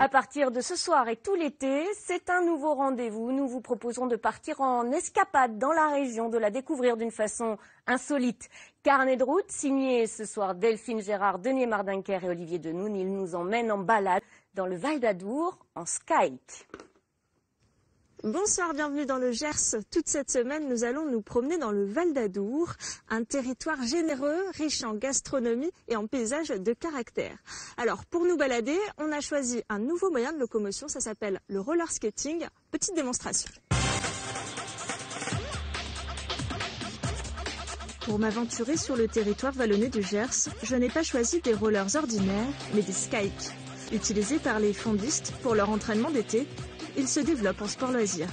À partir de ce soir et tout l'été, c'est un nouveau rendez-vous. Nous vous proposons de partir en escapade dans la région, de la découvrir d'une façon insolite. Carnet de route, signé ce soir Delphine Gérard, Denis Mardinker et Olivier Denoun. Ils nous emmènent en balade dans le Val d'Adour, en Skyke. Bonsoir, bienvenue dans le Gers. Toute cette semaine, nous allons nous promener dans le Val d'Adour, un territoire généreux, riche en gastronomie et en paysages de caractère. Alors, pour nous balader, on a choisi un nouveau moyen de locomotion, ça s'appelle le roller skating. Petite démonstration. Pour m'aventurer sur le territoire vallonné du Gers, je n'ai pas choisi des rollers ordinaires, mais des skikes, utilisés par les fondistes pour leur entraînement d'été. Ils se développent en sport loisir.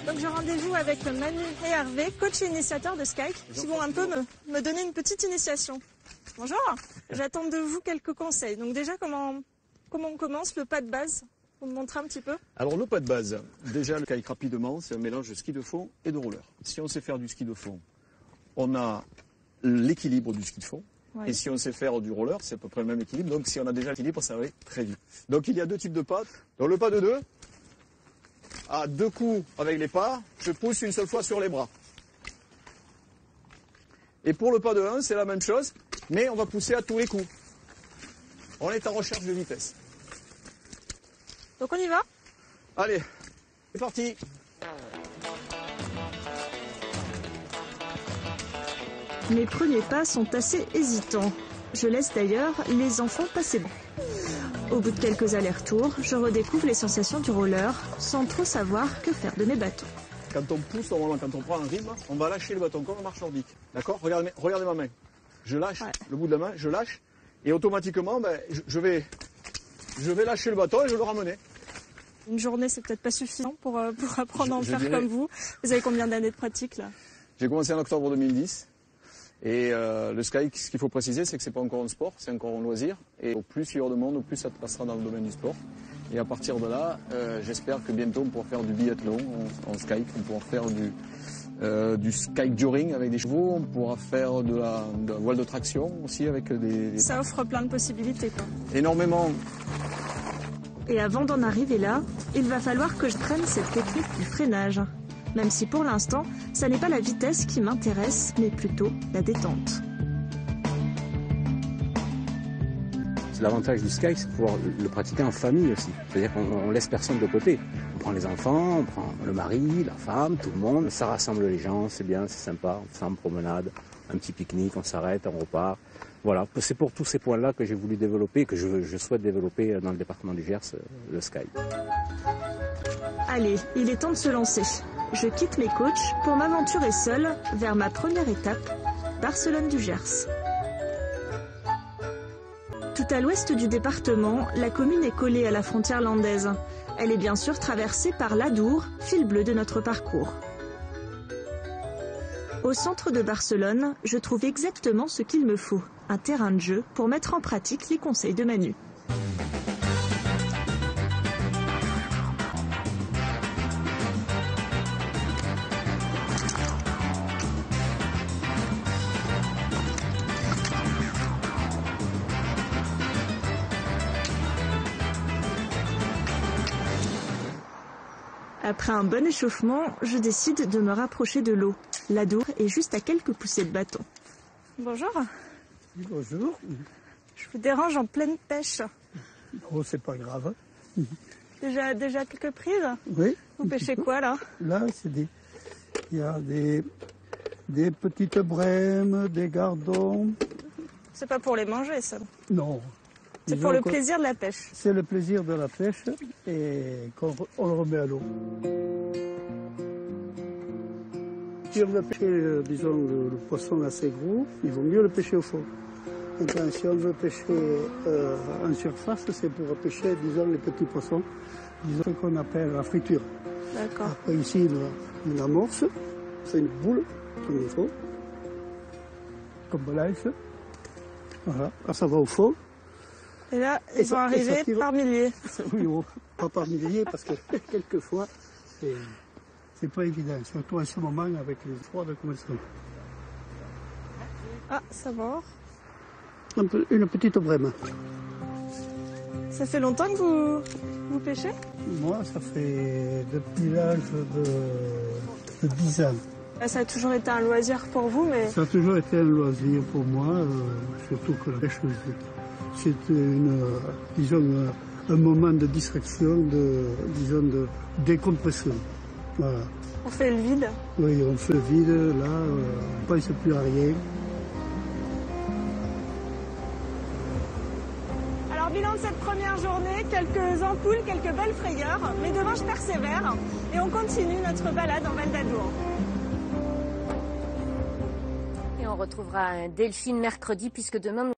Donc j'ai rendez-vous avec Manu et Hervé, coach et initiateur de Skyke, qui vont un peu me donner une petite initiation. Bonjour, j'attends de vous quelques conseils. Donc déjà, comment on commence, le pas de base? Vous me montrez un petit peu? Alors le pas de base, déjà le Skyke rapidement, c'est un mélange de ski de fond et de roller. Si on sait faire du ski de fond, on a l'équilibre du ski de fond. Ouais. Et si on sait faire du roller, c'est à peu près le même équilibre. Donc si on a déjà l'équilibre, ça va très vite. Donc il y a deux types de pas. Dans le pas de 2, à 2 coups avec les pas, je pousse une seule fois sur les bras. Et pour le pas de 1, c'est la même chose, mais on va pousser à tous les coups. On est en recherche de vitesse. Donc on y va? Allez, c'est parti. Mes premiers pas sont assez hésitants. Je laisse d'ailleurs les enfants passer bon. Au bout de quelques allers-retours, je redécouvre les sensations du roller sans trop savoir que faire de mes bâtons. Quand on pousse, normalement, quand on prend un rythme, on va lâcher le bâton comme en marche nordique. D'accord? Regardez ma main. Je lâche le bout de la main, je lâche, et automatiquement, je vais lâcher le bâton et je vais le ramener. Une journée, c'est peut-être pas suffisant pour apprendre à en faire comme vous. Vous avez combien d'années de pratique là? J'ai commencé en octobre 2010. Et le Skyke, ce qu'il faut préciser, c'est que c'est pas encore un sport, c'est encore un loisir. Et au plus il y aura de monde, au plus ça te passera dans le domaine du sport. Et à partir de là, j'espère que bientôt on pourra faire du biathlon en Skyke, on pourra faire du Skyke During avec des chevaux, on pourra faire de la voile de traction aussi avec des... Ça offre plein de possibilités, quoi. Énormément. Et avant d'en arriver là, il va falloir que je prenne cette technique du freinage. Même si pour l'instant, ça n'est pas la vitesse qui m'intéresse, mais plutôt la détente. L'avantage du Skyke, c'est de pouvoir le pratiquer en famille aussi. C'est-à-dire qu'on laisse personne de côté. On prend les enfants, on prend le mari, la femme, tout le monde. Ça rassemble les gens, c'est bien, c'est sympa. On fait une promenade, un petit pique-nique, on s'arrête, on repart. Voilà, c'est pour tous ces points-là que j'ai voulu développer, que je souhaite développer dans le département du Gers, le Skyke. Allez, il est temps de se lancer. Je quitte mes coachs pour m'aventurer seule vers ma première étape, Barcelone du Gers. Tout à l'ouest du département, la commune est collée à la frontière landaise. Elle est bien sûr traversée par l'Adour, fil bleu de notre parcours. Au centre de Barcelone, je trouve exactement ce qu'il me faut, un terrain de jeu pour mettre en pratique les conseils de Manu. Après un bon échauffement, je décide de me rapprocher de l'eau. L'Adour est juste à quelques poussées de bâton. Bonjour. Bonjour. Je vous dérange en pleine pêche. Oh, c'est pas grave. Déjà quelques prises? Oui. Vous pêchez quoi là? Là, il y a des petites brèmes, des gardons. C'est pas pour les manger, ça? Non. C'est pour le plaisir de la pêche. C'est le plaisir de la pêche et on le remet à l'eau. Si on veut pêcher, disons, le poisson assez gros, il vaut mieux le pêcher au fond. Maintenant, si on veut pêcher en surface, c'est pour pêcher, disons, les petits poissons, disons ce qu'on appelle la friture. D'accord. Après, ici, on amorce, c'est une boule, comme il faut, comme l'ice. Voilà, là, ça va au fond. Et là, ils vont arriver par milliers. Oui, pas par milliers, parce que quelquefois, c'est pas évident, surtout en ce moment avec les froids de commencement. Ah, ça va. Une petite brème. Ça fait longtemps que vous pêchez? Moi, ça fait depuis l'âge de 10 ans. Ça a toujours été un loisir pour vous, mais... Ça a toujours été un loisir pour moi, surtout que la pêche, c'est disons, un moment de distraction, de décompression. Voilà. On fait le vide. Oui, on fait le vide, là, on ne pense plus à rien. Alors, bilan de cette première journée, quelques ampoules, quelques belles frayeurs, mais demain je persévère et on continue notre balade en Val d'Adour. Et on retrouvera Delphine mercredi puisque demain